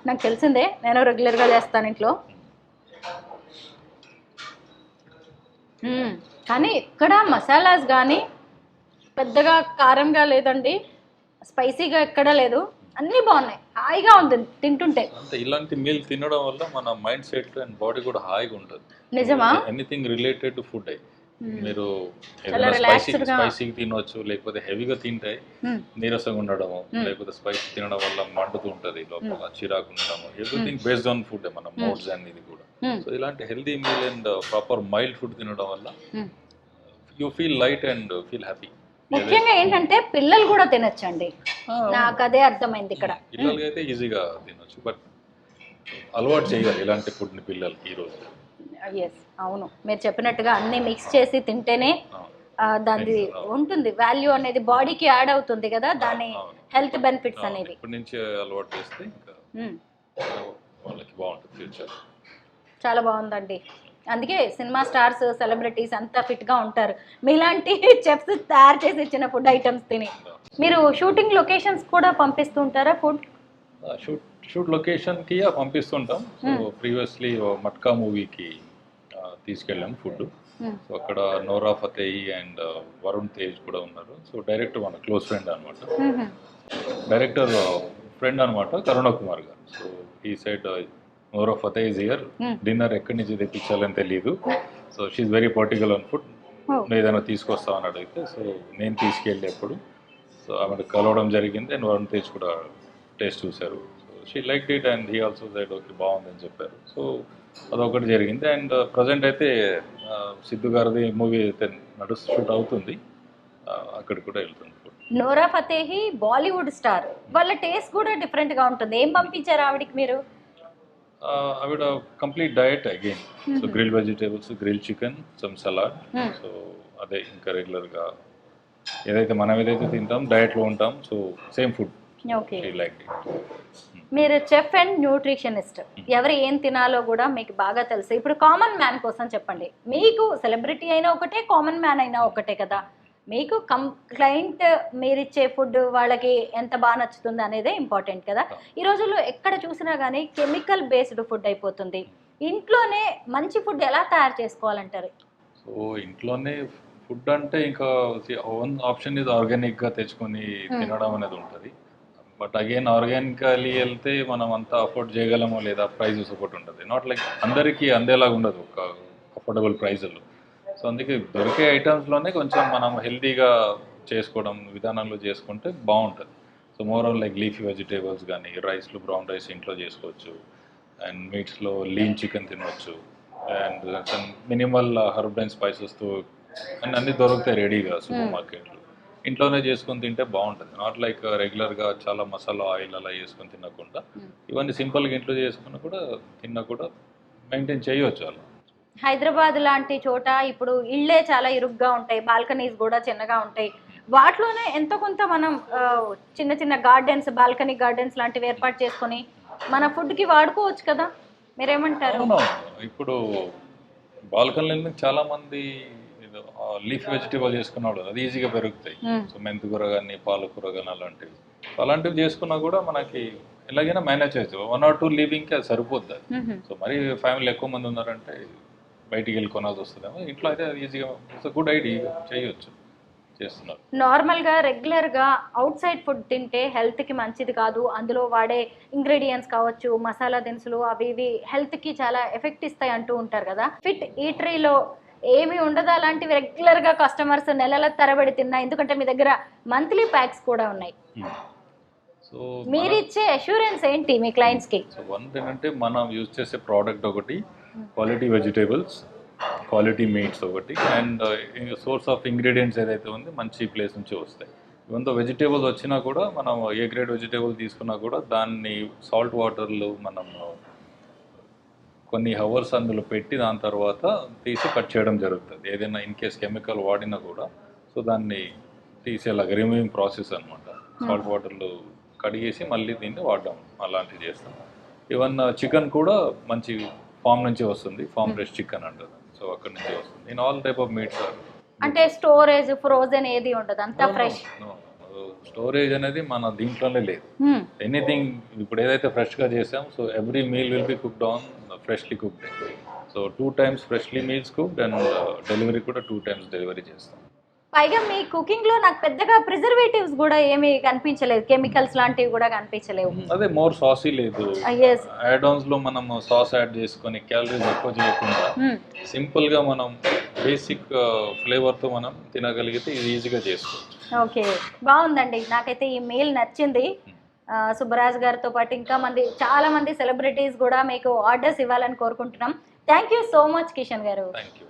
నాకు తెలిసిందే, నేను రెగ్యులర్గా చేస్తాను ఇంట్లో. కానీ ఇక్కడ మసాలాస్ కానీ పెద్దగా కారంగా లేదండి, స్పైసీగా ఎక్కడ లేదు, అన్నీ బాగున్నాయి, హాయిగా ఉంది తింటుంటే.
అంటే ఇలాంటి మీల్ తినడం వల్ల మన మైండ్ సెట్ అండ్ బాడీ కూడా హాయిగా ఉంటుంది.
నిజమా?
ఎనీథింగ్ రిలేటెడ్ టు ఫుడ్ మీరు స్పైసీ తినవచ్చు, లేకపోతే హెవీగా తింటే నీరసంగా ఉండడము, లేకపోతే స్పైసీ తినడం వల్ల మండుతూ ఉంటుంది లోపల, చిరాకు ఉండడము, ఎవ్రీథింగ్ బేస్డ్ ఆన్ ఫుడ్ మన మూడ్స్ అండ్ ఇది కూడా. సో ఇలాంటి healthy meal and proper mild food తినడం వల్ల you feel light and feel happy.
ముఖ్యంగా ఏంటంటే పిల్లలు కూడా తినొచ్చండి, నాకు అదే అర్థమైంది. ఇక్కడ
పిల్లలకి అయితే ఈజీగా తినొచ్చు, బట్ అలవాటు చేయాలి ఇలాంటి ఫుడ్ని పిల్లలకి ఈ రోజు.
ఎస్, అవును, మీరు చెప్పినట్టుగా అన్ని మిక్స్ చేసి తింటేనే దాని ఉంటుంది వాల్యూ అనేది, బాడీకి యాడ్ అవుతుంది కదా, దాని హెల్త్ బెనిఫిట్స్ అనేవి.
ఇప్పటి నుంచి అలవాటు చేస్తే ఇంకా వాళ్ళకి బాగుంటుంది ఫ్యూచర్.
చాలా బాగుందండి. అందుకే సినిమా స్టార్స్, సెలబ్రిటీస్ అంతా ఫిట్గా ఉంటారు మీలాంటి చెఫ్స్ తయారు చేసి ఇచ్చిన ఫుడ్ ఐటమ్స్ తిని. మీరు షూటింగ్ లొకేషన్స్ కూడా పంపిస్తుంటారా ఫుడ్?
షూట్ లొకేషన్కి పంపిస్తుంటాం. సో ప్రీవియస్లీ మట్కా మూవీకి తీసుకెళ్ళాం ఫుడ్. సో అక్కడ నోరా ఫతేహి అండ్ వరుణ్ తేజ్ కూడా ఉన్నారు. సో డైరెక్టర్ మన క్లోజ్ ఫ్రెండ్ అనమాట, డైరెక్టర్ ఫ్రెండ్ అనమాట కరుణ కుమార్ గారు. సో ఈ సైడ్ నోరా ఫతేహి ఇస్ హియర్, డిన్నర్ ఎక్కడి నుంచి తెప్పించాలని తెలియదు. So she's very particular on food. ఏదైనా తీసుకొస్తామని అడిగితే సో నేను తీసుకెళ్ళేప్పుడు సో ఆమె కలవడం జరిగింది అండ్ వరుణ్ తేజ్ కూడా టేస్ట్ చూశారు. So she like it and he also side okay బాగుందని చెప్పారు. సో అదొకటి జరిగింది. అండ్ ప్రజెంట్ అయితే సిద్ధు గారిది మూవీ అయితే షూట్ అవుతుంది, అక్కడికి కూడా వెళ్తుంది.
నోరా ఫతేహి బాలీవుడ్ స్టార్, వాళ్ళ టేస్ట్ కూడా డిఫరెంట్గా ఉంటుంది. ఏం పంపించారు ఆవిడకి మీరు?
ఆవిడ complete diet again. So grill vegetables, grill chicken, some salad. So అదే ఇంకా రెగ్యులర్గా ఏదైతే మనం ఏదైతే తింటాం డయట్లో ఉంటాం, so same food.
Okay,
like
మీరు చెఫ్ అండ్ న్యూట్రిషనిస్ట్, ఎవరు ఏం తినాలో కూడా మీకు బాగా తెలుసు. ఇప్పుడు కామన్ మ్యాన్ కోసం చెప్పండి. మీకు సెలబ్రిటీ అయినా ఒకటే, కామన్ మ్యాన్ అయినా ఒకటే కదా. మీకు క్లయింట్ మీరిచ్చే ఫుడ్ వాళ్ళకి ఎంత బాగా నచ్చుతుంది అనేదే ఇంపార్టెంట్ కదా. ఈ రోజుల్లో ఎక్కడ చూసినా కానీ కెమికల్ బేస్డ్ ఫుడ్ అయిపోతుంది. ఇంట్లోనే మంచి ఫుడ్ ఎలా తయారు చేసుకోవాలంటారు?
సో ఇంట్లోనే ఫుడ్ అంటే ఇంకా వన్ ఆప్షన్ ఇది ఆర్గానిక్గా తెచ్చుకొని తినడం అనేది ఉంటుంది. బట్ అగైన్ ఆర్గానికలీ వెళ్తే మనం అంతా అఫోర్డ్ చేయగలమో లేదా, ప్రైజెస్ ఒకటి ఉంటుంది. నాట్ లైక్ అందరికీ అందేలాగా ఉండదు ఒక అఫోర్డబుల్ ప్రైజులు. సో అందుకే దొరికే ఐటమ్స్లోనే కొంచెం మనం హెల్తీగా చేసుకోవడం విధానంలో చేసుకుంటే బాగుంటుంది. So more on like leafy vegetables కానీ, రైస్లో బ్రౌన్ రైస్ ఇంట్లో చేసుకోవచ్చు, అండ్ మీట్స్లో లీన్ చికెన్ తినవచ్చు, అండ్ మినిమల్ హర్బ్ అండ్ స్పైసెస్తో అండ్ అన్నీ దొరుకుతాయి రెడీగా సూపర్ మార్కెట్లో. ఇంట్లోనే చేసుకొని తింటే బాగుంటుంది. నాట్ లైక్ రెగ్యులర్గా చాలా మసాలా ఆయిల్ అలా వేసుకొని తినకుండా ఇవన్నీ సింపుల్గా ఇంట్లో చేసుకుని కూడా తిన్నా కూడా మెయింటైన్ చేయవచ్చు అలా.
హైదరాబాద్ లాంటి చోట ఇప్పుడు ఇళ్ళే చాలా ఇరుగ్గా ఉంటాయి, బాల్కనీస్ కూడా చిన్నగా ఉంటాయి. వాటిలోనే ఎంతో కొంత మనం చిన్న చిన్న గార్డెన్స్, బాల్కనీ గార్డెన్స్ లాంటివి ఏర్పాటు చేసుకొని మన ఫుడ్కి వాడుకోవచ్చు కదా. మీరేమంటారు?
ఇప్పుడు బాల్కనీలో చాలా మంది లీఫ్ వెజిటేబుల్ చేసుకున్నాడు, అది ఈజీగా పెరుగుతాయి. సో మెంతికూర కానీ, పాలకూర కానీ అలాంటివి. అలాంటివి చేసుకున్నా కూడా మనకి ఎలాగైనా మేనేజ్ చేయొచ్చు. 1 or 2 లీవింగ్కి అది సరిపోద్ది. సో మరి ఫ్యామిలీ ఎక్కువ మంది ఉన్నారంటే బయటికి వెళ్ళి కొనాల్సి వస్తుందేమో. ఇంట్లో అయితే ఈజీగా ఇట్స్ గుడ్ ఐడియా చేయొచ్చు, చేస్తున్నారు.
నార్మల్గా రెగ్యులర్గా అవుట్ సైడ్ ఫుడ్ తింటే హెల్త్కి మంచిది కాదు. అందులో వాడే ఇంగ్రీడియంట్స్ కావచ్చు, మసాలా దినుసులు అవి ఇవి హెల్త్కి చాలా ఎఫెక్ట్ ఇస్తాయి అంటూ ఉంటారు కదా. ఫిట్ ఈటరీలో ఏమి ఉండదు అలాంటివి రెగ్యులర్గా కస్టమర్స్ నెలల తరబడి తిన్నా, ఎందుకంటే మీ దగ్గర మంత్లీ ప్యాక్స్ కూడా ఉన్నాయి.
సో
మీరు ఇచ్చే అష్యూరెన్స్ ఏంటి మీ క్లయింట్స్కి?
సో వన్ ఏంటంటే మనం యూజ్ చేసే ప్రోడక్ట్ ఒకటి, క్వాలిటీ వెజిటేబుల్స్, క్వాలిటీ మీట్స్ ఒకటి, అండ్ సోర్స్ ఆఫ్ ఇంగ్రీడియంట్స్ ఏదైతే ఉంది మంచి ప్లేస్ నుంచి వస్తాయి. ఇవంతా వెజిటేబుల్స్ వచ్చినా కూడా మనం ఏ గ్రేడ్ వెజిటేబుల్ తీసుకున్నా కూడా దాన్ని సాల్ట్ వాటర్లో మనం కొన్ని హవర్స్ అందులో పెట్టి దాని తర్వాత తీసి కట్ చేయడం జరుగుతుంది. ఏదైనా ఇన్ కేస్ కెమికల్ వాడినా కూడా సో దాన్ని తీసేలాగా రిమూవింగ్ ప్రాసెస్ అనమాట. సాల్ట్ వాటర్లో కడిగేసి మళ్ళీ దీన్ని వాడడం అలాంటివి చేస్తాం. ఈవెన్ చికెన్ కూడా మంచి ఫామ్ నుంచి వస్తుంది, ఫామ్ ఫ్రెష్ చికెన్ అంటారు. సో అక్కడి నుంచి వస్తుంది. In all type of meats.
అంటే స్టోరేజ్, ఫ్రోజన్ ఏది ఉండదు, అంతా ఫ్రెష్.
స్టోరేజ్ అనేది మన దీంట్లోనే లేదు. ఎనీథింగ్ ఇప్పుడు ఏదైతే ఫ్రెష్గా చేసాం, so every meal will be cooked on freshly cooked. So 2 times freshly meals cooked and delivery కూడా 2 times డెలివరీ చేస్తాం.
పైగా మీ కుకింగ్లో నాకు పెద్దగా ప్రిజర్వేటివ్స్ కూడా ఏమీ కనిపించలేదు, కెమికల్స్ లాంటివి కూడా కనిపించలేవు.
అదే మోర్ సాసీ లేదు. యాడ్ ఆన్స్ లో మనం సాస్ యాడ్ చేసుకొని క్యాలరీస్ ఎక్కువ చేయకుండా సింపుల్ గా మనం బేసిక్ ఫ్లేవర్ తో మనం తినగలిగితే ఇది ఈజీగా చేసుకోవచ్చు.
ఓకే, బాగుందండి. నాకైతే ఈ మీల్ నచ్చింది. సుబ్బరాజ్ గారితో పాటు ఇంకా చాలా మంది సెలబ్రిటీస్ కూడా మీకు ఆర్డర్స్ ఇవ్వాలని కోరుకుంటున్నాం. Thank you so much Kishan garu.
Thank you.